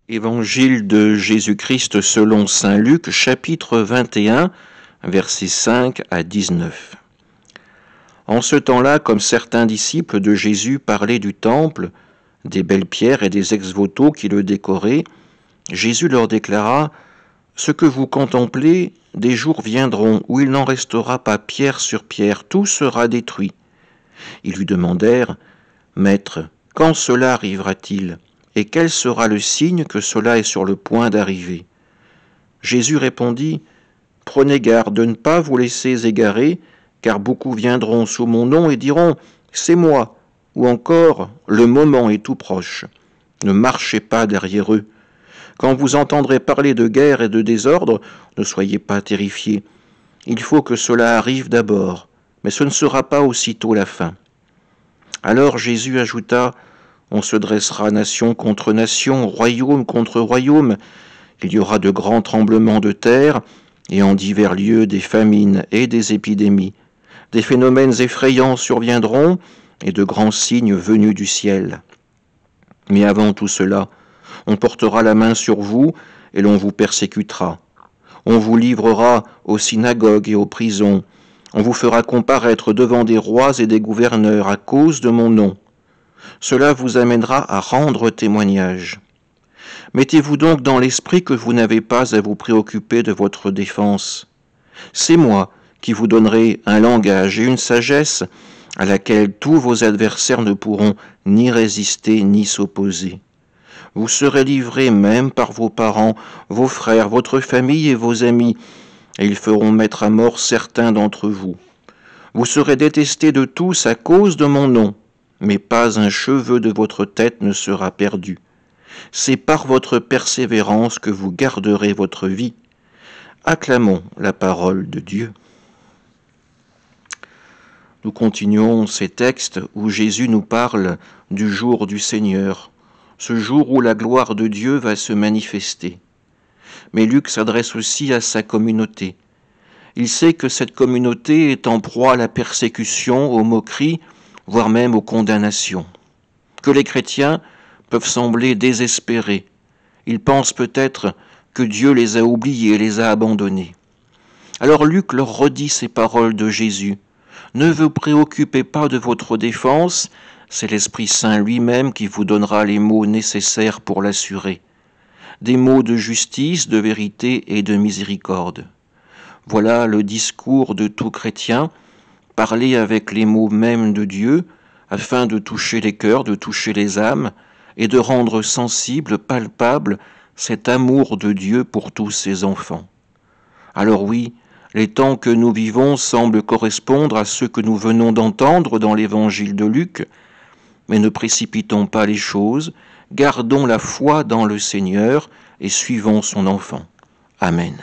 Évangile de Jésus-Christ selon saint Luc, chapitre 21, versets 5 à 19. En ce temps-là, comme certains disciples de Jésus parlaient du temple, des belles pierres et des ex-voto qui le décoraient, Jésus leur déclara « Ce que vous contemplez, des jours viendront où il n'en restera pas pierre sur pierre, tout sera détruit. » Ils lui demandèrent « Maître, quand cela arrivera-t-il ? Et quel sera le signe que cela est sur le point d'arriver ?» Jésus répondit « Prenez garde de ne pas vous laisser égarer, car beaucoup viendront sous mon nom et diront « C'est moi » ou encore « Le moment est tout proche ». Ne marchez pas derrière eux. Quand vous entendrez parler de guerre et de désordre, ne soyez pas terrifiés. Il faut que cela arrive d'abord, mais ce ne sera pas aussitôt la fin. Alors Jésus ajouta « On se dressera nation contre nation, royaume contre royaume. Il y aura de grands tremblements de terre, et en divers lieux des famines et des épidémies. Des phénomènes effrayants surviendront, et de grands signes venus du ciel. Mais avant tout cela, on portera la main sur vous, et l'on vous persécutera. On vous livrera aux synagogues et aux prisons. On vous fera comparaître devant des rois et des gouverneurs à cause de mon nom. Cela vous amènera à rendre témoignage. Mettez-vous donc dans l'esprit que vous n'avez pas à vous préoccuper de votre défense. C'est moi qui vous donnerai un langage et une sagesse à laquelle tous vos adversaires ne pourront ni résister ni s'opposer. Vous serez livrés même par vos parents, vos frères, votre famille et vos amis, et ils feront mettre à mort certains d'entre vous. Vous serez détestés de tous à cause de mon nom, mais pas un cheveu de votre tête ne sera perdu. C'est par votre persévérance que vous garderez votre vie. Acclamons la parole de Dieu. Nous continuons ces textes où Jésus nous parle du jour du Seigneur, ce jour où la gloire de Dieu va se manifester. Mais Luc s'adresse aussi à sa communauté. Il sait que cette communauté est en proie à la persécution, aux moqueries, voire même aux condamnations. Que les chrétiens peuvent sembler désespérés. Ils pensent peut-être que Dieu les a oubliés, les a abandonnés. Alors Luc leur redit ces paroles de Jésus. Ne vous préoccupez pas de votre défense, c'est l'Esprit Saint lui-même qui vous donnera les mots nécessaires pour l'assurer. Des mots de justice, de vérité et de miséricorde. Voilà le discours de tout chrétien, parler avec les mots mêmes de Dieu, afin de toucher les cœurs, de toucher les âmes, et de rendre sensible, palpable, cet amour de Dieu pour tous ses enfants. Alors oui, les temps que nous vivons semblent correspondre à ceux que nous venons d'entendre dans l'évangile de Luc, mais ne précipitons pas les choses, gardons la foi dans le Seigneur et suivons son enfant. Amen.